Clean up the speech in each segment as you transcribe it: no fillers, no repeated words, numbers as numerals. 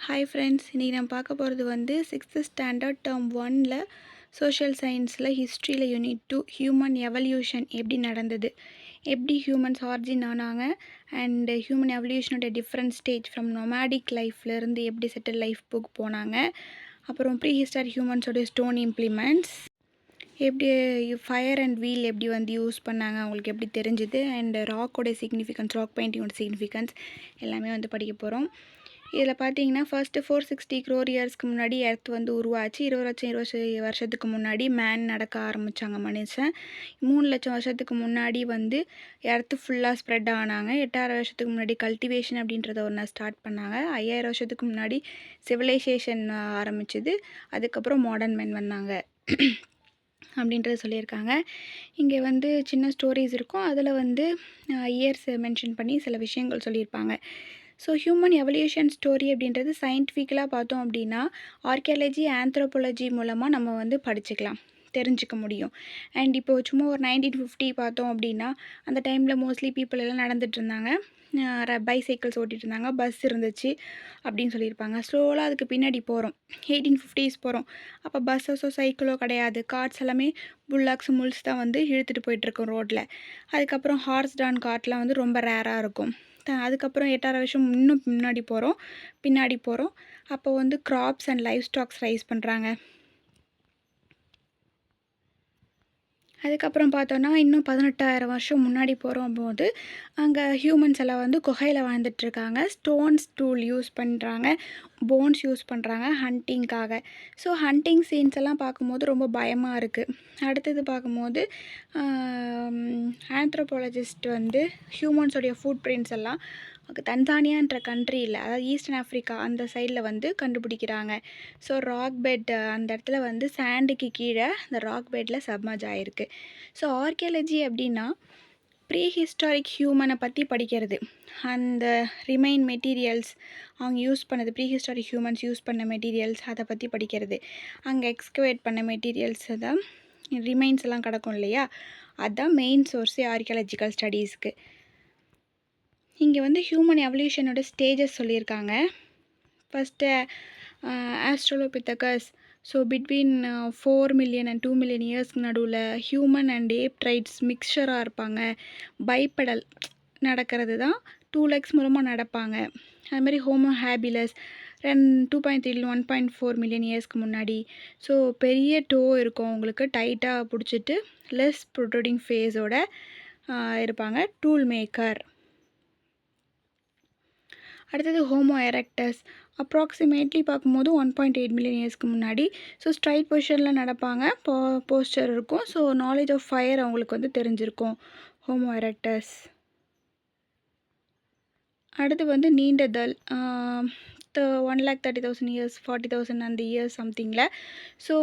Hi friends, இன்றைக்கி நான் பார்க்க போகிறது வந்து 6th ஸ்டாண்டர்ட் டேர்ம் 1ல் சோஷியல் சயின்ஸில் ஹிஸ்ட்ரியில் யூனிட் 2 ஹியூமன் எவல்யூஷன் எப்படி நடந்தது, எப்படி ஹியூமன்ஸ் ஆரிஜின் ஆனாங்க, அண்ட் ஹியூமன் எவல்யூஷனோட டிஃப்ரெண்ட் ஸ்டேஜ் ஃப்ரம் நொமேடிக் லைஃப்லேருந்து எப்படி செட்டில் லைஃப்க்கு போனாங்க, அப்புறம் ப்ரீ ஹிஸ்டாரிக் ஹியூமன்ஸோட ஸ்டோன் இம்ப்ளிமெண்ட்ஸ், எப்படி ஃபயர் அண்ட் வீல் எப்படி வந்து யூஸ் பண்ணாங்க அவங்களுக்கு எப்படி தெரிஞ்சுது, அண்ட் ராக்கோட சிக்னிஃபிகன்ஸ், ராக் பெயிண்டிங்கோட சிக்னிஃபிகன்ஸ் எல்லாமே வந்து படிக்க போகிறோம். இதில் பார்த்தீங்கன்னா ஃபர்ஸ்ட்டு 460 crore இயர்ஸ்க்கு முன்னாடி எர்த் வந்து உருவாச்சு. 20 வருஷத்துக்கு முன்னாடி மேன் நடக்க ஆரம்பித்தாங்க மனுஷன். 3 லட்சம் வருஷத்துக்கு முன்னாடி வந்து எர்த்து ஃபுல்லாக ஸ்ப்ரெட் ஆனாங்க. 8000 வருஷத்துக்கு முன்னாடி கல்டிவேஷன் அப்படின்றத ஒன்று ஸ்டார்ட் பண்ணாங்க. 5000 வருஷத்துக்கு முன்னாடி சிவிலைசேஷன் ஆரம்பிச்சுது. அதுக்கப்புறம் மாடர்ன் மென் வந்தாங்க அப்படின்றத சொல்லியிருக்காங்க. இங்கே வந்து சின்ன ஸ்டோரிஸ் இருக்கும். அதில் வந்து இயர்ஸ் மென்ஷன் பண்ணி சில விஷயங்கள் சொல்லியிருப்பாங்க. ஸோ ஹியூமன் எவல்யூஷன் ஸ்டோரி அப்படின்றது சயின்டிஃபிக்கலாக பார்த்தோம் அப்படின்னா ஆர்கியாலஜி, ஆந்த்ரோபாலஜி மூலமாக நம்ம வந்து படிச்சுக்கலாம், தெரிஞ்சுக்க முடியும். அண்ட் இப்போ சும்மா ஒரு 1950 பார்த்தோம் அப்படின்னா அந்த டைமில் மோஸ்ட்லி பீப்புள் எல்லாம் நடந்துட்டு இருந்தாங்க, பைசைக்கிள்ஸ் ஓட்டிகிட்டு இருந்தாங்க, பஸ் இருந்துச்சு அப்படின்னு சொல்லியிருப்பாங்க. ஸ்லோவாக அதுக்கு பின்னாடி போகிறோம், 1850s போகிறோம். அப்போ பஸ்ஸஸோ சைக்கிளோ கிடையாது, கார்ட்ஸ் எல்லாமே புல்லாக்ஸ் முல்ஸ் தான் வந்து இழுத்துட்டு போயிட்டுருக்கோம் ரோட்டில். அதுக்கப்புறம் ஹார்ஸ் டான் கார்ட்லாம் வந்து ரொம்ப ரேராக இருக்கும். அதுக்கப்புறம் 8000 வருஷம் இன்னும் பின்னாடி போகிறோம். அப்போ வந்து crops and livestocks raise பண்ணுறாங்க. அதுக்கப்புறம் பார்த்தோன்னா இன்னும் 18,000 வருஷம் முன்னாடி போகும்போது அங்கே ஹியூமன்ஸ் எல்லாம் வந்து குகையில் வாழ்ந்துட்டுருக்காங்க. ஸ்டோன்ஸ் டூல் யூஸ் பண்ணுறாங்க, போன்ஸ் யூஸ் பண்ணுறாங்க ஹண்டிங்காக. ஸோ ஹண்டிங் சீன்ஸ் எல்லாம் பார்க்கும்போது ரொம்ப பயமாக இருக்குது. அடுத்தது பார்க்கும்போது ஆந்த்ரோபாலஜிஸ்ட் வந்து ஹியூமன்ஸோடைய ஃபுட் பிரிண்ட்ஸ் எல்லாம் தன்சானியான்ற கண்ட்ரியில், அதாவது ஈஸ்டர்ன் ஆஃப்ரிக்கா அந்த சைடில் வந்து கண்டுபிடிக்கிறாங்க. ஸோ ராக் பெட் அந்த இடத்துல வந்து சாண்டுக்கு கீழே அந்த ராக் பெட்டில் சப்மர்ஜ் ஆகிருக்கு. ஸோ ஆர்கியாலஜி அப்படின்னா ப்ரீ ஹிஸ்டாரிக் ஹியூமனை பற்றி படிக்கிறது. அந்த ரிமைன் மெட்டீரியல்ஸ் அவங்க யூஸ் பண்ணது, ப்ரீ ஹிஸ்டாரிக் ஹியூமன்ஸ் யூஸ் பண்ண மெட்டீரியல்ஸ் அதை பற்றி படிக்கிறது. அங்கே எக்ஸ்கவேட் பண்ண மெட்டீரியல்ஸ் தான் ரிமைன்ஸ் எல்லாம் கிடக்கும் இல்லையா, அதுதான் மெயின் சோர்ஸே ஆர்கியாலஜிக்கல் ஸ்டடீஸ்க்கு. இங்கே வந்து ஹியூமன் எவல்யூஷனோட ஸ்டேஜஸ் சொல்லியிருக்காங்க. First Australopithecus. So between 4 million and 2 million இயர்ஸ்க்கு நடுவில் ஹியூமன் அண்ட் ஏப் ட்ரைட்ஸ் மிக்சராக இருப்பாங்க. பைப்படல் நடக்கிறது தான், 2 legs மூலமாக நடப்பாங்க. அதுமாதிரி ஹோமோ ஹேபிலஸ் 2.3 1.4 million இயர்ஸ்க்கு முன்னாடி. ஸோ பெரிய டோ இருக்கும் அவங்களுக்கு, டைட்டாக பிடிச்சிட்டு லெஸ் ப்ரொட்ரூடிங் ஃபேஸோட இருப்பாங்க. Tool maker. அடுத்தது ஹோமோ எரெக்டஸ். அப்ராக்சிமேட்லி பார்க்கும்போது 1.8 million இயர்ஸ்க்கு முன்னாடி. ஸோ ஸ்ட்ரைட் பொசிஷனில் நடப்பாங்க, போஸ்டர் இருக்கும். ஸோ நாலேஜ் ஆஃப் ஃபயர் அவங்களுக்கு வந்து தெரிஞ்சிருக்கும் ஹோமோ எரெக்டஸ். அடுத்து வந்து நீண்டதல் 130,000 இயர்ஸ், 40,000 அந்த இயர்ஸ் சம்திங்கில். ஸோ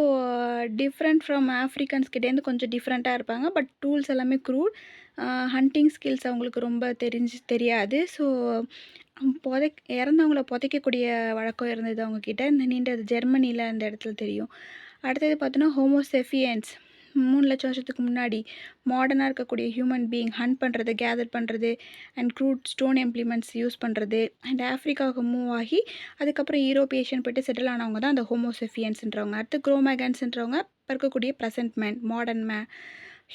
டிஃப்ரெண்ட் ஃப்ரம் ஆஃப்ரிக்கன்ஸ்கிட்டேருந்து கொஞ்சம் டிஃப்ரெண்ட்டாக இருப்பாங்க. பட் டூல்ஸ் எல்லாமே க்ரூட். ஹண்டிங் ஸ்கில்ஸ் அவங்களுக்கு ரொம்ப தெரியாது. ஸோ இறந்தவங்கள புதைக்கக்கூடிய வழக்கம் இருந்தது அவங்கக்கிட்ட. இந்த நீண்டது ஜெர்மனியில் அந்த இடத்துல தெரியும். அடுத்தது பார்த்தோன்னா ஹோமோசெஃபியன்ஸ் 3 லட்சம் வருஷத்துக்கு முன்னாடி மாடர்னாக இருக்கக்கூடிய ஹியூமன் பீயிங் ஹண்ட் பண்ணுறது, கேதர் பண்ணுறது and crude stone implements use பண்ணுறது. அண்ட் ஆஃப்ரிக்காவுக்கு மூவ் ஆகி அதுக்கப்புறம் யூரோப், ஏஷியன் போய்ட்டு செட்டில் ஆனவங்க தான் அந்த ஹோமோசெஃபியன்ஸ்ன்றவங்க. அடுத்து குரோமேகன்ஸ்ன்றவங்க இருக்கக்கூடிய present man, modern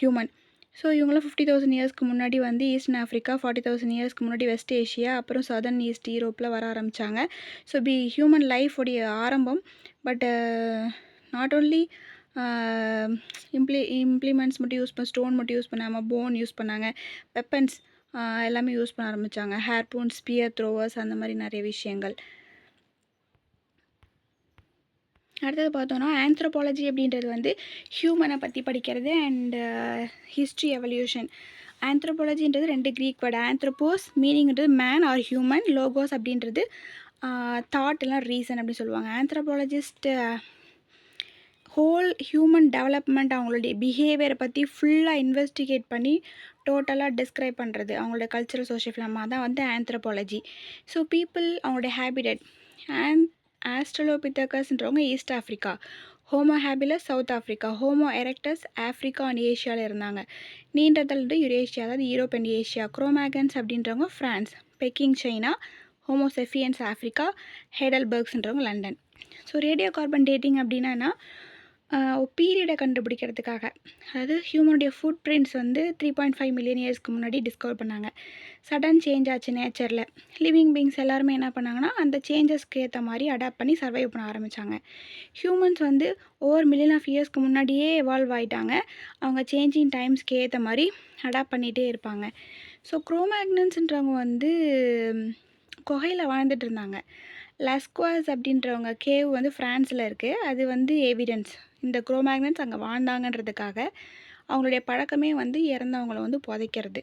human. So இவங்களாம் 50,000 இயர்ஸ்க்கு முன்னாடி வந்து ஈஸ்டர்ன் ஆஃப்ரிக்கா, 40,000 இயர்ஸ்க்கு முன்னாடி வெஸ்ட் ஏஷியா, அப்புறம் சதர்ன் ஈஸ்ட் யூரோப்பில் வர ஆரம்பித்தாங்க. ஸோ ஹியூமன் லைஃபோடைய ஆரம்பம். பட் நாட் ஓன்லி இம்ப்ளிமெண்ட்ஸ் மட்டும் யூஸ் ஸ்டோன் மட்டும் யூஸ் பண்ணாமல் போன் யூஸ் பண்ணாங்க, வெப்பன்ஸ் எல்லாமே யூஸ் பண்ண ஆரம்பித்தாங்க. ஹேர்பூன், ஸ்பியர் த்ரோவர்ஸ், அந்த மாதிரி நிறைய விஷயங்கள். அடுத்தது பார்த்தோன்னா ஆந்த்ரோபாலஜி அப்படின்றது வந்து ஹியூமனை பற்றி படிக்கிறது அண்டு ஹிஸ்ட்ரி எவல்யூஷன். ஆந்த்ரோபாலஜின்றது 2 க்ரீக் வேர்டு. ஆந்த்ரோபோஸ் மீனிங்கிறது மேன் ஆர் ஹியூமன், லோகோஸ் அப்படின்றது தாட் எல்லாம் ரீசன் அப்படின்னு சொல்லுவாங்க. ஆந்த்ரோபாலஜிஸ்ட் ஹோல் ஹியூமன் டெவலப்மெண்ட், அவங்களுடைய பிஹேவியரை பற்றி ஃபுல்லாக இன்வெஸ்டிகேட் பண்ணி டோட்டலாக டிஸ்கிரைப் பண்ணுறது, அவங்களோட கல்ச்சரல் சோஷியல் ஃபினாமினா தான் வந்து ஆந்த்ரோபாலஜி. ஸோ பீப்புள் அவங்களுடைய ஹேபிடட். ஆஸ்ட்ரலோபித்தகஸ்ன்றவங்க East Africa, Homo habilis South Africa, Homo erectus Africa and ஏஷியாவில் இருந்தாங்க. நீண்டதல் வந்து யுரேஷியா, அதாவது யூரோப் அண்ட் ஏஷியா. குரோமேகன்ஸ் அப்படின்றவங்க France, Peking China. Homo sapiens Africa, ஹெடல்பர்க்ஸ்ன்றவங்க London. So radio carbon dating அப்படின்னா பீரியடை கண்டுபிடிக்கிறதுக்காக, அதாவது ஹியூமனுடைய ஃபுட் பிரிண்ட்ஸ் வந்து 3.5 மில்லியன் இயர்ஸ்க்கு முன்னாடி டிஸ்கவர் பண்ணாங்க. சடன் சேஞ்ச் ஆச்சு நேச்சரில். லிவிங் பீங்ஸ் எல்லாருமே என்ன பண்ணாங்கன்னா அந்த சேஞ்சஸ்க்கு ஏற்ற மாதிரி அடாப்ட் பண்ணி சர்வைவ் பண்ண ஆரம்பித்தாங்க. ஹியூமன்ஸ் வந்து ஓவர் மில்லியன் ஆஃப் இயர்ஸ்க்கு முன்னாடியே எவால்வ் ஆகிட்டாங்க. அவங்க சேஞ்சிங் டைம்ஸ்க்கு ஏற்ற மாதிரி அடாப்ட் பண்ணிகிட்டே இருப்பாங்க. ஸோ குரோமேக்னன்ஸ்ன்றவங்க வந்து குகையில் வாழ்ந்துட்டு இருந்தாங்க. லஸ்குவாஸ் அப்படின்றவங்க கேவ் வந்து ஃப்ரான்ஸில் இருக்குது. அது வந்து எவிடன்ஸ் இந்த குரோமேக்னன்ஸ் அங்கே வாழ்ந்தாங்கன்றதுக்காக. அவங்களுடைய பழக்கமே வந்து இறந்தவங்களை வந்து புதைக்கிறது.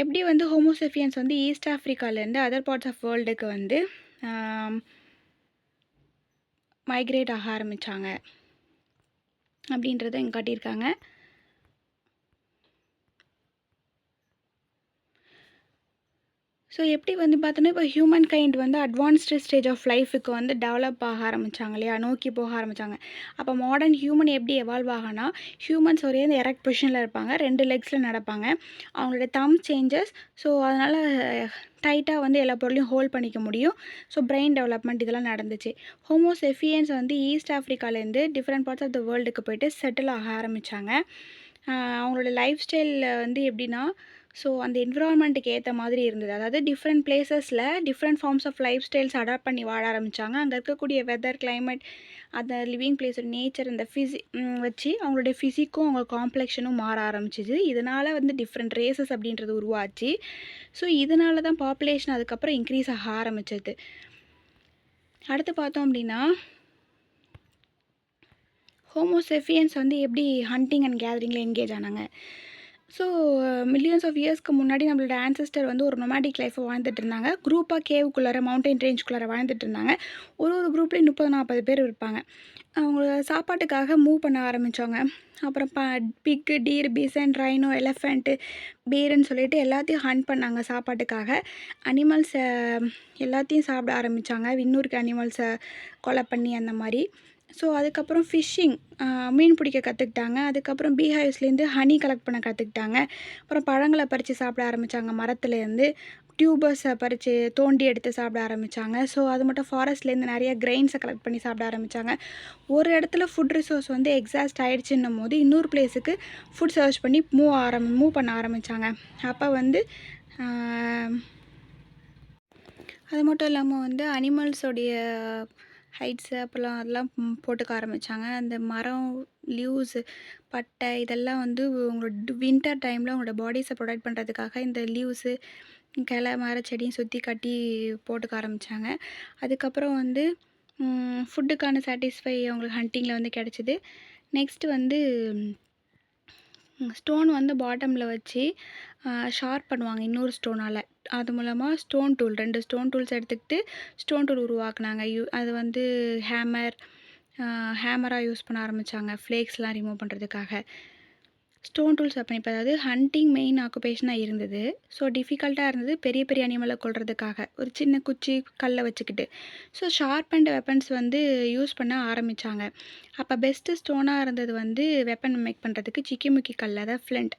எப்படி வந்து ஹோமோசெஃபியன்ஸ் வந்து ஈஸ்ட் ஆஃப்ரிக்காலேருந்து அதர் பார்ட்ஸ் ஆஃப் வேர்ல்டுக்கு வந்து மைக்ரேட் ஆக ஆரம்பித்தாங்க அப்படின்றத இங்கே காட்டியிருக்காங்க. ஸோ எப்படி வந்து பார்த்தோன்னா இப்போ ஹியூமன் கைண்ட் வந்து அட்வான்ஸ்டு ஸ்டேஜ் ஆஃப் லைஃபுக்கு வந்து டெவலப் ஆக ஆரம்பித்தாங்க இல்லையா, நோக்கி போக ஆரம்பித்தாங்க. அப்போ மாடர்ன் ஹியூமன் எப்படி எவால்வ் ஆகனா, ஹியூமன்ஸ் ஒரே இந்த எரெக்ட் பொசிஷனில் இருப்பாங்க, 2 லெக்ஸில் நடப்பாங்க. அவங்களுடைய தம் சேஞ்சஸ். ஸோ அதனால் டைட்டாக வந்து எல்லா பொருளையும் ஹோல்ட் பண்ணிக்க முடியும். ஸோ பிரெயின் டெவலப்மெண்ட் இதெல்லாம் நடந்துச்சு. ஹோமோசெஃபியன்ஸ் வந்து ஈஸ்ட் ஆஃப்ரிக்காலேருந்து டிஃப்ரெண்ட் பார்ட்ஸ் ஆஃப் த வேர்ல்டுக்கு போய்ட்டு செட்டில் ஆக ஆரம்பித்தாங்க. அவங்களோட லைஃப் ஸ்டைலில் வந்து எப்படின்னா, ஸோ அந்த என்விரான்மெண்ட்டுக்கு ஏற்ற மாதிரி இருந்தது. அதாவது டிஃப்ரெண்ட் பிளேசஸில் different forms of life styles adapt பண்ணி வாழ ஆரம்பித்தாங்க. அங்கே இருக்கக்கூடிய வெதர், கிளைமேட், அந்த லிவிங் பிளேஸோட நேச்சர், இந்த வச்சு அவங்களுடைய ஃபிசிக்கும் அவங்க காம்ப்ளெக்ஷனும் மாற ஆரம்பிச்சிது. இதனால் வந்து டிஃப்ரெண்ட் ரேசஸ் அப்படின்றது உருவாச்சு. ஸோ இதனால தான் பாப்புலேஷன் அதுக்கப்புறம் இன்க்ரீஸ் ஆக ஆரம்பிச்சது. அடுத்து பார்த்தோம் அப்படின்னா, ஹோமோசெஃபியன்ஸ் வந்து எப்படி ஹண்டிங் அண்ட் கேதரிங்கில் என்கேஜ் ஆனாங்க. ஸோ மில்லியன்ஸ் ஆஃப் இயர்ஸ்க்கு முன்னாடி நம்மளோட ஆன்செஸ்டர் வந்து ஒரு நொமேடிக் லைஃப்பை வாழ்ந்துட்டு இருந்தாங்க. குரூப்பாக கேவுக்குள்ளார, மவுண்டைன் ரேஞ்சுக்குள்ளார வாழ்ந்துட்டு இருந்தாங்க. ஒரு குரூப்லேயும் 30-40 பேர் இருப்பாங்க. அவங்க சாப்பாட்டுக்காக மூவ் பண்ண ஆரம்பித்தவங்க. அப்புறம் பிக்கு, டீர், பிசன், ரைனோ, எலஃபெண்ட்டு, பீருன்னு சொல்லிட்டு எல்லாத்தையும் ஹண்ட் பண்ணாங்க சாப்பாட்டுக்காக. அனிமல்ஸை எல்லாத்தையும் சாப்பிட ஆரம்பித்தாங்க. இன்னொரு அனிமல்ஸை கொலை பண்ணி அந்த மாதிரி. ஸோ அதுக்கப்புறம் ஃபிஷ்ஷிங், மீன் பிடிக்க கற்றுக்கிட்டாங்க. அதுக்கப்புறம் பீஹைவ்ஸ்லேருந்து ஹனி கலெக்ட் பண்ண கற்றுக்கிட்டாங்க. அப்புறம் பழங்களை பறித்து சாப்பிட ஆரம்பித்தாங்க. மரத்துலேருந்து டியூபர்ஸை பறித்து தோண்டி எடுத்து சாப்பிட ஆரம்பித்தாங்க. ஸோ அது மட்டும் ஃபாரஸ்ட்லேருந்து நிறைய கிரெயின்ஸை கலெக்ட் பண்ணி சாப்பிட ஆரம்பித்தாங்க. ஒரு இடத்துல ஃபுட் ரிசோர்ஸ் வந்து எக்ஸாஸ்ட் ஆகிடுச்சுன்னும் போது இன்னொரு பிளேஸுக்கு ஃபுட் சர்ச் பண்ணி மூவ் பண்ண ஆரம்பித்தாங்க. அப்போ வந்து அது மட்டும் இல்லாமல் வந்து அனிமல்ஸோடைய ஹைட்ஸு அப்போல்லாம் அதெல்லாம் போட்டுக்க ஆரம்பித்தாங்க. அந்த மரம், லீவ்ஸு, பட்டை இதெல்லாம் வந்து உங்களோட வின்டர் டைமில் உங்களோட பாடிஸை ப்ரொடெக்ட் பண்ணுறதுக்காக இந்த லீவ்ஸு, கிளை, மரச்செடியும் சுற்றி கட்டி போட்டுக்க ஆரம்பித்தாங்க. அதுக்கப்புறம் வந்து ஃபுட்டுக்கான சாட்டிஸ்ஃபை அவங்களுக்கு ஹண்டிங்கில் வந்து கிடச்சிது. நெக்ஸ்ட்டு வந்து ஸ்டோன் வந்து பாட்டமில் வச்சு ஷார்ப் பண்ணுவாங்க இன்னொரு ஸ்டோனால். அது மூலமாக ஸ்டோன் டூல், 2 ஸ்டோன் டூல்ஸ் எடுத்துக்கிட்டு ஸ்டோன் டூல் உருவாக்குனாங்க. அது வந்து ஹேமராக யூஸ் பண்ண ஆரம்பித்தாங்க, ஃப்ளேக்ஸ்லாம் ரிமூவ் பண்ணுறதுக்காக. ஸ்டோன் டூல்ஸ் அப்போ அதாவது ஹண்டிங் மெயின் ஆக்குபேஷனாக இருந்தது. ஸோ டிஃபிகல்ட்டாக இருந்தது பெரிய பெரிய அனிமலை கொல்றதுக்காக, ஒரு சின்ன குச்சி, கல்லை வச்சுக்கிட்டு. ஸோ ஷார்ப் அண்ட் வெப்பன்ஸ் வந்து யூஸ் பண்ண ஆரம்பித்தாங்க. அப்போ பெஸ்ட்டு ஸ்டோனாக இருந்தது வந்து வெப்பன் மேக் பண்ணுறதுக்கு சிக்கிமுக்கி கல், அதாவது ஃப்ளிண்ட்.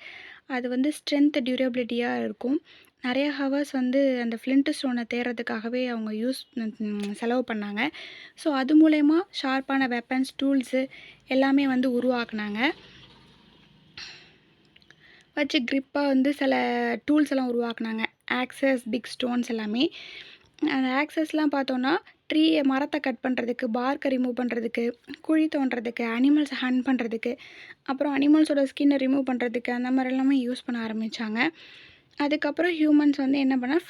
அது வந்து ஸ்ட்ரென்த், டியூரபிலிட்டியாக இருக்கும். நிறைய ஹவர்ஸ் வந்து அந்த ஃப்ளிண்ட் ஸ்டோனை தேடுறதுக்காகவே அவங்க செலவு பண்ணாங்க. ஸோ அது மூலயமா ஷார்ப்பான வெப்பன்ஸ், டூல்ஸு எல்லாமே வந்து உருவாக்குனாங்க. வச்சு க்ரிப்பாக வந்து சில டூல்ஸ் எல்லாம் உருவாக்குனாங்க. ஆக்சஸ், பிக் ஸ்டோன்ஸ் எல்லாமே. அந்த ஆக்சஸ்லாம் பார்த்தோன்னா மரத்தை கட் பண்ணுறதுக்கு, பார்க்கை ரிமூவ் பண்ணுறதுக்கு, குழி தோண்டுறதுக்கு, அனிமல்ஸை ஹண்ட் பண்ணுறதுக்கு, அப்புறம் அனிமல்ஸோட ஸ்கின்னை ரிமூவ் பண்ணுறதுக்கு, அந்த மாதிரி எல்லாமே யூஸ் பண்ண ஆரம்பித்தாங்க. அதுக்கப்புறம் ஹியூமன்ஸ் வந்து என்ன பண்ணால்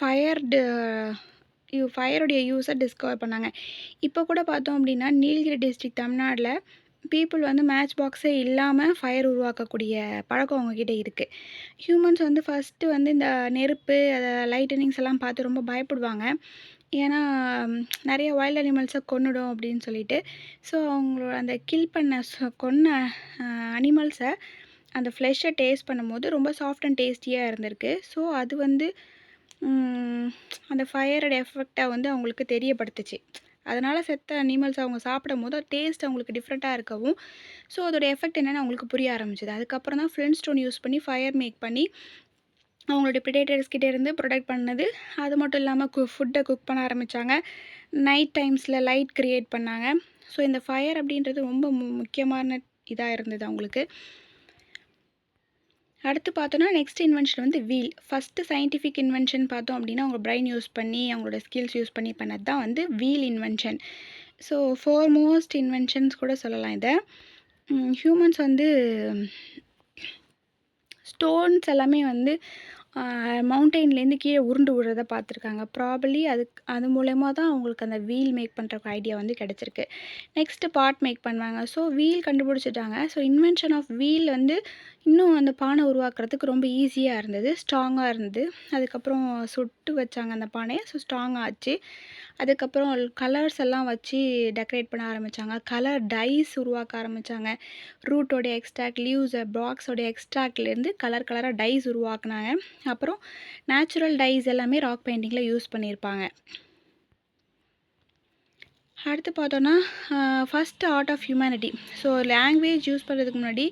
ஃபயருடைய யூஸை டிஸ்கவர் பண்ணாங்க. இப்போ கூட பார்த்தோம் அப்படின்னா நீலகிரி டிஸ்ட்ரிக்ட் தமிழ்நாட்டில் பீப்புள் வந்து மேட்ச் பாக்ஸே இல்லாமல் ஃபயர் உருவாக்கக்கூடிய பழக்கம் அவங்கக்கிட்ட இருக்குது. ஹியூமன்ஸ் வந்து ஃபஸ்ட்டு வந்து இந்த நெருப்பு, லைட்டனிங்ஸ் எல்லாம் பார்த்து ரொம்ப பயப்படுவாங்க. ஏன்னா நிறைய வைல்ட் அனிமல்ஸை கொன்னுடும் அப்படின்னு சொல்லிட்டு. ஸோ அவங்களோட அந்த கொன்ன அனிமல்ஸை அந்த ஃப்ளெஷ்ஷை டேஸ்ட் பண்ணும்போது ரொம்ப சாஃப்ட் அண்ட் டேஸ்டியாக இருந்திருக்கு. ஸோ அது வந்து அந்த ஃபயரோட எஃபெக்டை வந்து அவங்களுக்கு தெரியப்படுத்துச்சு. அதனால் செத்த அனிமல்ஸ் அவங்க சாப்பிடும்போது டேஸ்ட் அவங்களுக்கு டிஃப்ரெண்ட்டாக இருக்கவும், ஸோ அதோட எஃபெக்ட் என்னென்னு அவங்களுக்கு புரிய ஆரம்பிச்சிது. அதுக்கப்புறம் தான் ஃப்ளிண்ட் ஸ்டோன் யூஸ் பண்ணி ஃபயர் மேக் பண்ணி அவங்களுடைய ப்ரிடேட்டர்ஸ் கிட்ட இருந்து ப்ரொடெக்ட் பண்ணது. அது மட்டும் இல்லாமல் ஃபுட்டை குக் பண்ண ஆரம்பித்தாங்க. நைட் டைம்ஸில் லைட் க்ரியேட் பண்ணாங்க. ஸோ இந்த ஃபயர் அப்படின்றது ரொம்ப முக்கியமான இதாக இருந்தது அவங்களுக்கு. அடுத்து பார்த்தோன்னா நெக்ஸ்ட் இன்வென்ஷன் வந்து வீல். ஃபஸ்ட்டு சயின்டிஃபிக் இன்வென்ஷன் பார்த்தோம் அப்படின்னா அவங்க பிரெயின் யூஸ் பண்ணி அவங்களோட ஸ்கில்ஸ் யூஸ் பண்ணி பண்ணது தான் வந்து wheel invention. So foremost inventions கூட சொல்லலாம் இதை. ஹியூமன்ஸ் வந்து ஸ்டோன்ஸ் எல்லாமே வந்து மவுண்டெயின்லேருந்து கீழே உருண்டு விடுறத பார்த்துருக்காங்க. ப்ராபப்ளி அது மூலயமா தான் அவங்களுக்கு அந்த வீல் மேக் பண்ணுற ஐடியா வந்து கிடச்சிருக்கு. நெக்ஸ்ட்டு பாட் மேக் பண்ணுவாங்க. ஸோ வீல் கண்டுபிடிச்சிட்டாங்க. ஸோ இன்வென்ஷன் ஆஃப் வீல் வந்து இன்னும் அந்த பானை உருவாக்குறதுக்கு ரொம்ப ஈஸியாக இருந்தது, ஸ்ட்ராங்காக இருந்தது. அதுக்கப்புறம் சுட்டு வச்சாங்க அந்த பானையை. ஸோ ஸ்ட்ராங்காக ஆச்சு. அதுக்கப்புறம் கலர்ஸ் எல்லாம் வச்சு டெக்கரேட் பண்ண ஆரம்பித்தாங்க. கலர் டைஸ் உருவாக்க ஆரம்பித்தாங்க. ரூட்டோடைய எக்ஸ்ட்ராக்ட், லீவ்ஸை பாக்ஸோடைய எக்ஸ்ட்ராக்ட்லேருந்து கலராக டைஸ் உருவாக்குனாங்க. அப்புறம் நேச்சுரல் டைஸ் எல்லாமே ராக் பெயிண்டிங்கில் யூஸ் பண்ணியிருப்பாங்க. அடுத்து பார்த்தோன்னா first art of humanity. So language use பண்ணுறதுக்கு முன்னாடி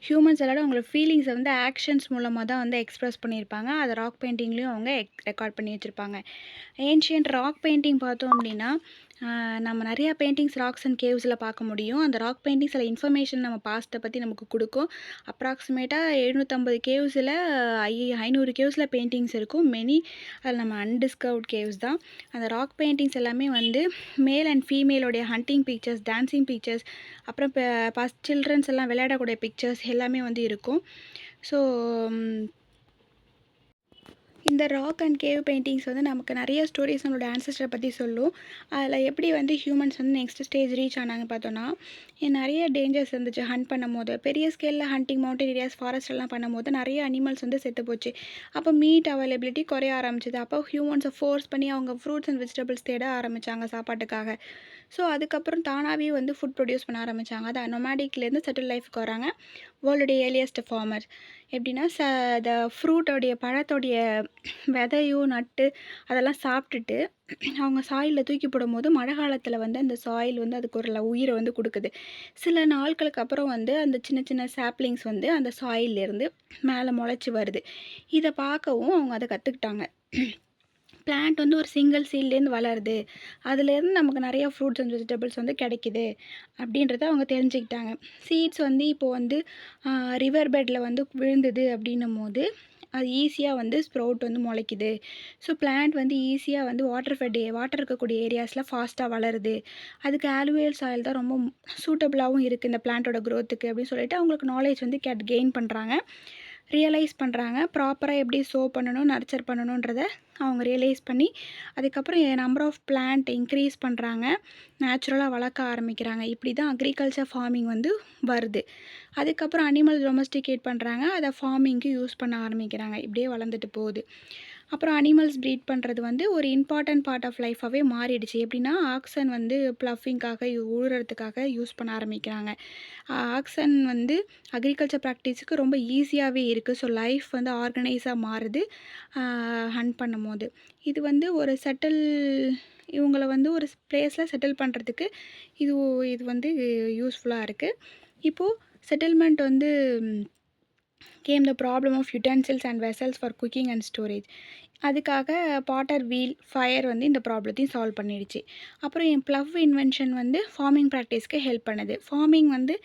ஹியூமன்ஸ் எல்லாரும் அவங்களோட ஃபீலிங்ஸை வந்து ஆக்ஷன்ஸ் மூலமாக தான் வந்து எக்ஸ்ப்ரெஸ் பண்ணியிருப்பாங்க. அதை ராக் பெயிண்டிங்லேயும் அவங்க ரெக்கார்ட் பண்ணி வச்சுருப்பாங்க. ஏன்ஷியன்ட் ராக் பெயிண்டிங் பார்த்தோம் அப்படின்னா நம்ம நிறையா பெயிண்டிங்ஸ் ராக்ஸ் அண்ட் கேவ்ஸில் பார்க்க முடியும். அந்த ராக் பெயிண்டிங்ஸ் சில இன்ஃபர்மேஷன் நம்ம பாஸ்ட்டை பற்றி நமக்கு கொடுக்கும். அப்ராக்சிமேட்டாக 750 கேவ்ஸில் 500 கேவ்ஸில் பெயிண்டிங்ஸ் இருக்கும். அதில் நம்ம அன்டிஸ்கவர்ட் கேவ்ஸ் தான். அந்த ராக் பெயிண்டிங்ஸ் எல்லாமே வந்து மேல் அண்ட் ஃபீமேலோடைய ஹண்டிங் பிக்சர்ஸ், டான்ஸிங் பிக்சர்ஸ், அப்புறம் சில்ட்ரன்ஸ் எல்லாம் விளையாடக்கூடிய பிக்சர்ஸ் எல்லாமே வந்து இருக்கும். ஸோ இந்த ராக் அண்ட் கேவ் பெயிண்டிங்ஸ் வந்து நமக்கு நிறைய ஸ்டோரிஸ் நம்மளோட ஆன்சஸ்டரை பற்றி சொல்லும். அதில் எப்படி வந்து ஹியூமன்ஸ் வந்து நெக்ஸ்ட் ஸ்டேஜ் ரீச் ஆனாங்க பார்த்தோன்னா, நிறைய டேஞ்சர்ஸ் இருந்துச்சு ஹண்ட் பண்ணும்போது. பெரிய ஸ்கேலில் ஹண்டிங் மவுண்டன் ஏரியாஸ் ஃபாரஸ்ட் எல்லாம் பண்ணும்போது நிறைய அனிமல்ஸ் வந்து செத்து போச்சு. அப்போ மீட் அவைலபிலிட்டி குறைய ஆரம்பிச்சிது. அப்போ ஹியூமன்ஸை ஃபோர்ஸ் பண்ணி அவங்க ஃப்ரூட்ஸ் அண்ட் வெஜிடபிள்ஸ் தேட ஆரம்பித்தாங்க சாப்பாட்டுக்காக. ஸோ அதுக்கப்புறம் தானாகவே வந்து ஃபுட் ப்ரொடியூஸ் பண்ண ஆரம்பித்தாங்க. அது நொமேடிக்லேருந்து செட்டில் லைஃப்க்கு வராங்க. வேர்ல்டுடைய ஏர்லியஸ்ட் ஃபார்மர் எப்படின்னா ஃப்ரூட்டோடைய பழத்தோடைய விதையும் நட்டு அதெல்லாம் சாப்பிட்டுட்டு அவங்க சாயிலில் தூக்கி போடும்போது மழை காலத்தில் வந்து அந்த சாயில் வந்து அதுக்கு ஒரு உயிரை வந்து கொடுக்குது. சில நாட்களுக்கு அப்புறம் வந்து அந்த சின்ன சின்ன சாப்லிங்ஸ் வந்து அந்த சாயிலேருந்து மேலே முளைச்சி வருது. இதை பார்க்கவும் அவங்க அதை கற்றுக்கிட்டாங்க. பிளான்ட் வந்து ஒரு சிங்கிள் சீட்லேருந்து வளருது, அதுலேருந்து நமக்கு நிறையா ஃப்ரூட்ஸ் அண்ட் வெஜிடபிள்ஸ் வந்து கிடைக்கிது அப்படின்றத அவங்க தெரிஞ்சுக்கிட்டாங்க. சீட்ஸ் வந்து இப்போது வந்து ரிவர் பெட்டில் வந்து விழுந்தது அப்படின்னும் போது அது ஈஸியாக வந்து ஸ்ப்ரவுட் வந்து முளைக்குது. ஸோ பிளான்ட் வந்து ஈஸியாக வந்து வாட்டர் இருக்கக்கூடிய ஏரியாஸில் ஃபாஸ்ட்டாக வளருது. அதுக்கு ஆலுவியல் சாயில் தான் ரொம்ப சூட்டபுளாகவும் இருக்குது இந்த பிளான்ட்டோட க்ரோத்துக்கு அப்படின்னு சொல்லிட்டு அவங்களுக்கு நாலேஜ் வந்து கெயின் பண்ணுறாங்க, ரியலைஸ் பண்ணுறாங்க. ப்ராப்பராக எப்படி பண்ணணும், நர்ச்சர் பண்ணணுன்றதை அவங்க ரியலைஸ் பண்ணி அதுக்கப்புறம் நம்பர் ஆஃப் பிளான்ட் இன்க்ரீஸ் பண்ணுறாங்க, நேச்சுரலாக வளர்க்க ஆரம்பிக்கிறாங்க. இப்படி தான் அக்ரிகல்ச்சர் ஃபார்மிங் வந்து வருது. அதுக்கப்புறம் அனிமல் டொமஸ்டிகேட் பண்ணுறாங்க, அதை ஃபார்மிங்க்கு யூஸ் பண்ண ஆரம்பிக்கிறாங்க. இப்படியே வளர்ந்துட்டு போகுது. அப்புறம் அனிமல்ஸ் ப்ரீட் பண்ணுறது வந்து ஒரு இம்பார்ட்டன்ட் பார்ட் ஆஃப் லைஃபாகவே மாறிடுச்சு. எப்படின்னா ஆக்சன் வந்து ப்ளஃபிங்காக உழுறதுக்காக யூஸ் பண்ண ஆரம்பிக்கிறாங்க. ஆக்சன் வந்து அக்ரிகல்ச்சர் ப்ராக்டிஸுக்கு ரொம்ப ஈஸியாகவே இருக்குது. ஸோ லைஃப் வந்து ஆர்கனைஸாக மாறுது ஹண்ட் பண்ணும்போது. இது வந்து ஒரு இவங்கள வந்து ஒரு பிளேஸில் செட்டில் பண்ணுறதுக்கு இது வந்து யூஸ்ஃபுல்லாக இருக்குது. இப்போது செட்டில்மெண்ட் வந்து came the problem of utensils and vessels for cooking and storage. அதுக்காக பாட்டர் வீல் ஃபயர் வந்து இந்த ப்ராப்ளத்தையும் சால்வ் பண்ணிடுச்சு. அப்புறம் என் ப்ளவ் இன்வென்ஷன் வந்து ஃபார்மிங் ப்ராக்டிஸ்க்கு ஹெல்ப் பண்ணுது. ஃபார்மிங் வந்து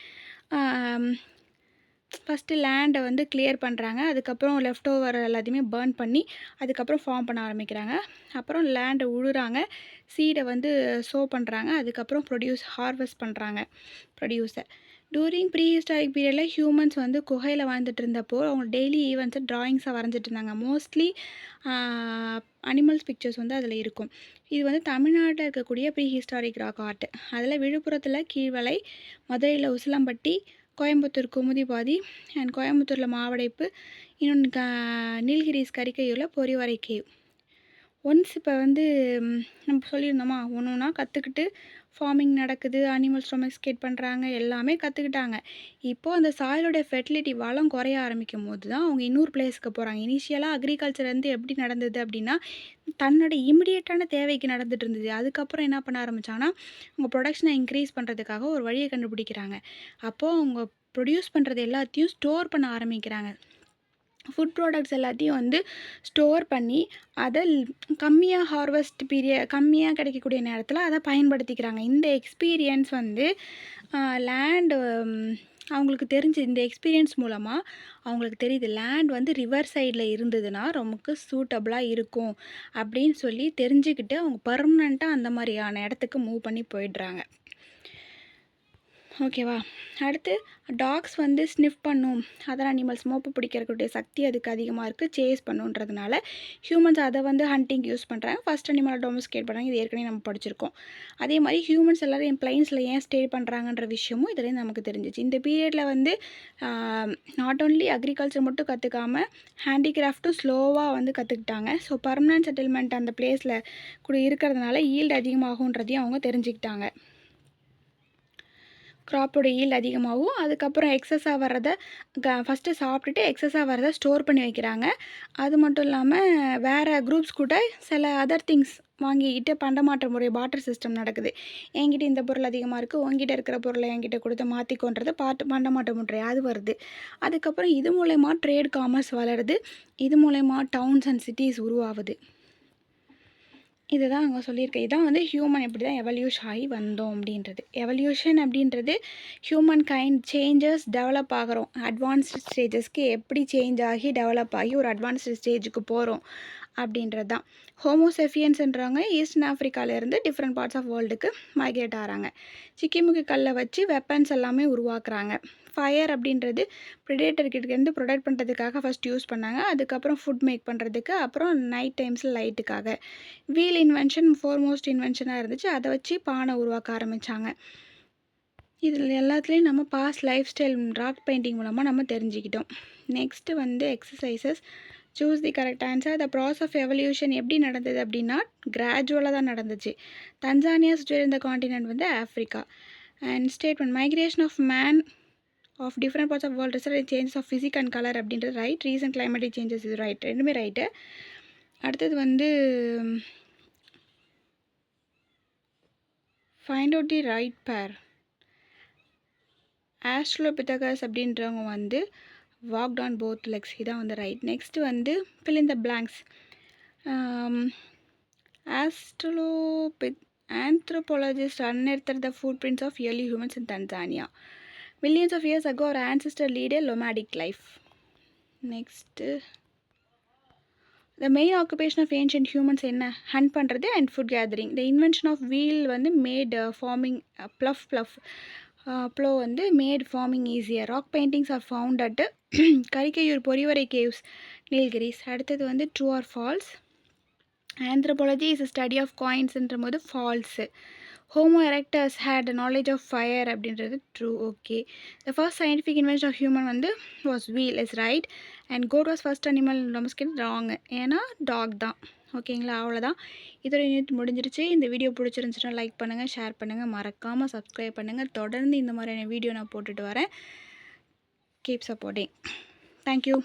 ஃபஸ்ட்டு லேண்டை வந்து கிளியர் பண்ணுறாங்க. அதுக்கப்புறம் லெஃப்ட் ஓவர் எல்லாத்தையுமே பர்ன் பண்ணி அதுக்கப்புறம் ஃபார்ம் பண்ண ஆரம்பிக்கிறாங்க. அப்புறம் லேண்டை உழுறாங்க, சீடை வந்து பண்ணுறாங்க. அதுக்கப்புறம் ஹார்வெஸ்ட் பண்ணுறாங்க ப்ரொடியூஸை. டூரிங் ப்ரீ ஹிஸ்டாரிக் பீரியடில் ஹியூமன்ஸ் வந்து குகையில் வாழ்ந்துட்டு இருந்தப்போ அவங்க டெய்லி ஈவெண்ட்ஸை ட்ராயிங்ஸாக வரைஞ்சிட்டு இருந்தாங்க. மோஸ்ட்லி அனிமல்ஸ் பிக்சர்ஸ் வந்து அதில் இருக்கும். இது வந்து தமிழ்நாட்டில் இருக்கக்கூடிய ப்ரீ ஹிஸ்டாரிக் ராக் ஆர்ட். அதில் விழுப்புரத்தில் கீழ்வளை, மதுரையில் உசிலம்பட்டி, கோயம்புத்தூர் குமுதிபாதி அண்ட் கோயம்புத்தூரில் மாவடைப்பு, இன்னொன்று நீலகிரிஸ் கரிக்கையூரில் பொறிவரை கேவ். ஒன்ஸ் இப்போ வந்து நம்ம சொல்லியிருந்தோமா ஒன்று ஒன்றா கற்றுக்கிட்டு ஃபார்மிங் நடக்குது, அனிமல்ஸ் டொமஸ்டிகேட் பண்ணுறாங்க, எல்லாமே கற்றுக்கிட்டாங்க. இப்போது அந்த சாயிலோடைய ஃபெர்டிலிட்டி வளம் குறைய ஆரம்பிக்கும் போது தான் அவங்க இன்னொரு பிளேஸ்க்கு போகிறாங்க. இனிஷியலாக அக்ரிகல்ச்சர் வந்து எப்படி நடந்தது அப்படின்னா தன்னோட இமிடியேட்டான தேவைக்கு நடந்துட்டு இருந்தது. அதுக்கப்புறம் என்ன பண்ண ஆரம்பித்தாங்கன்னா அவங்க ப்ரொடக்ஷனை இன்க்ரீஸ் பண்ணுறதுக்காக ஒரு வழியை கண்டுபிடிக்கிறாங்க. அப்போது அவங்க ப்ரொடியூஸ் பண்ணுறது எல்லாத்தையும் ஸ்டோர் பண்ண ஆரம்பிக்கிறாங்க. ஃபுட் ப்ராடக்ட்ஸ் எல்லாத்தையும் வந்து ஸ்டோர் பண்ணி அதை கம்மியாக கம்மியாக கிடைக்கக்கூடிய நேரத்தில் அதை பயன்படுத்திக்கிறாங்க. இந்த எக்ஸ்பீரியன்ஸ் வந்து லேண்டு அவங்களுக்கு தெரிஞ்சு இந்த எக்ஸ்பீரியன்ஸ் மூலமாக அவங்களுக்கு தெரியுது லேண்ட் வந்து ரிவர் சைடில் இருந்ததுன்னா நமக்கு சூட்டபுளாக இருக்கும் அப்படின்னு சொல்லி தெரிஞ்சுக்கிட்டு அவங்க பர்மனெண்ட்டாக அந்த மாதிரியான இடத்துக்கு மூவ் பண்ணி போயிடுறாங்க. ஓகேவா? அடுத்து டாக்ஸ் வந்து ஸ்னிஃப் பண்ணும், அதர் அனிமல்ஸ் மோப்பு பிடிக்கிறக்கூடிய சக்தி அதுக்கு அதிகமாக இருக்குது, சேஸ் பண்ணுன்றதுனால ஹியூமன்ஸ் அதை வந்து ஹண்டிங் யூஸ் பண்ணுறாங்க. ஃபஸ்ட் அனிமலை டொமஸ்டிகேட் பண்ணுறாங்க. இது ஏற்கனவே நம்ம படிச்சிருக்கோம். அதே மாதிரி ஹியூமன்ஸ் எல்லோரும் என் பிளைன்ஸில் ஏன் ஸ்டே பண்ணுறாங்கன்ற விஷயமும் இதுலேருந்து நமக்கு தெரிஞ்சிச்சு. இந்த பீரியடில் வந்து நாட் ஓன்லி அக்ரிகல்ச்சர் மட்டும் கற்றுக்காமல் ஹேண்டிகிராஃப்ட்டும் ஸ்லோவாக வந்து கற்றுக்கிட்டாங்க. ஸோ பர்மனன்ட் செட்டில்மெண்ட் அந்த பிளேஸில் கூட இருக்கிறதுனால ஈல்டு அதிகமாகுன்றதையும் அவங்க தெரிஞ்சுக்கிட்டாங்க. க்ராப்போட ஈல்டு அதிகமாகும். அதுக்கப்புறம் எக்ஸஸாக வர்றதை ஃபஸ்ட்டு சாப்பிட்டுட்டு எக்ஸஸாக வர்றதை ஸ்டோர் பண்ணி வைக்கிறாங்க. அது மட்டும் இல்லாமல் வேறு குரூப்ஸ் கூட சில அதர் திங்ஸ் வாங்கிக்கிட்டு பண்டமாற்ற முறை பார்ட்டர் சிஸ்டம் நடக்குது. என்கிட்ட இந்த பொருள் அதிகமாக இருக்குது, உங்ககிட்ட இருக்கிற பொருளை என்கிட்ட கொடுத்து மாற்றிக்கொன்றது பண்டமாற்ற முறை அது வருது. அதுக்கப்புறம் இது மூலயமா ட்ரேட் காமர்ஸ் வளருது. இது மூலயமா டவுன்ஸ் அண்ட் சிட்டிஸ் உருவாகுது. இதுதான் அங்கே சொல்லியிருக்கேன். இதான் வந்து ஹியூமன் எப்படி தான் எவல்யூஷன் ஆகி வந்தோம் அப்படின்றது. எவல்யூஷன் அப்படின்றது ஹியூமன் கைண்ட் சேஞ்சஸ் டெவலப் ஆகிறோம். அட்வான்ஸ்டு ஸ்டேஜஸ்க்கு எப்படி சேஞ்ச் ஆகி டெவலப் ஆகி ஒரு அட்வான்ஸ்டு ஸ்டேஜுக்கு போகிறோம் அப்படின்றது தான். ஹோமோசெஃபியன்ஸ்ன்றவங்க ஈஸ்டர்ன் ஆஃப்ரிக்காவிலேருந்து டிஃப்ரெண்ட் பார்ட்ஸ் ஆஃப் வேர்ல்டுக்கு மைக்ரேட் ஆகிறாங்க. சிக்கிமுக்கி கல்லை வச்சு வெப்பன்ஸ் எல்லாமே உருவாக்குறாங்க. ஃபயர் அப்படின்றது ப்ரிடேட்டர்கிட்டேருந்து ப்ரொடெக்ட் பண்ணுறதுக்காக ஃபஸ்ட் யூஸ் பண்ணாங்க. அதுக்கப்புறம் ஃபுட் மேக் பண்ணுறதுக்கு, அப்புறம் நைட் டைம்ஸில் லைட்டுக்காக. வீல் இன்வென்ஷன் ஃபோர்மோஸ்ட் இன்வென்ஷனாக இருந்துச்சு. அதை வச்சு பானை உருவாக்க ஆரம்பித்தாங்க. இதில் எல்லாத்துலேயும் நம்ம past life style rock painting மூலமாக நம்ம தெரிஞ்சுக்கிட்டோம். நெக்ஸ்ட்டு வந்து exercises. Choose the correct answer. The process of evolution எப்படி நடந்தது அப்படின்னா கிராஜுவலாக தான் நடந்துச்சு. தன்சானியா சிச்சுவேட் இந்த காண்டினென்ட் வந்து Africa. And statement migration of man of different parts of world result changes of physique and colour அப்படின்றது ரைட். ரீசன்ட் கிளைமேட்டிக் சேஞ்சஸ் இது ரைட். ரெண்டுமே ரைட்டு. அடுத்தது வந்து ஃபைண்ட் அவுட் தி ரைட் பேர். ஆஸ்ட்ரலோபித்தகஸ் அப்படின்றவங்க வந்து வாக்ட் ஆன் போத் லெக்ஸ். இதான் வந்து ரைட். நெக்ஸ்ட்டு வந்து fill in the blanks. anthropologists unearthed the footprints of early humans in Tanzania. Millions of years ago, our ancestors lead a nomadic life. Next, the main occupation of ancient humans என்ன hunt பண்ணுறது and food gathering. the invention of wheel வந்து made farming plow வந்து made farming easier. rock paintings are found at Karikkaiyur Porivarai caves, Nilgiris. அடுத்தது வந்து true or false. Anthropology is study of காயின்ஸ்ன்ற போது false. Homo erectus had knowledge of fire அப்படின்றது true. Okay. The first scientific invention of human வந்து was wheel is right. And goat was first animal domesticate wrong. ஏன்னா dog தான். ஓகேங்களா? அவ்வளோதான். இதோட unit முடிஞ்சிருச்சு. இந்த வீடியோ பிடிச்சிருந்துச்சுன்னா லைக் பண்ணுங்கள், ஷேர் பண்ணுங்கள், மறக்காமல் சப்ஸ்கிரைப் பண்ணுங்கள். தொடர்ந்து இந்த மாதிரியான வீடியோ நான் போட்டுட்டு வரேன். Keep supporting. தேங்க்யூ.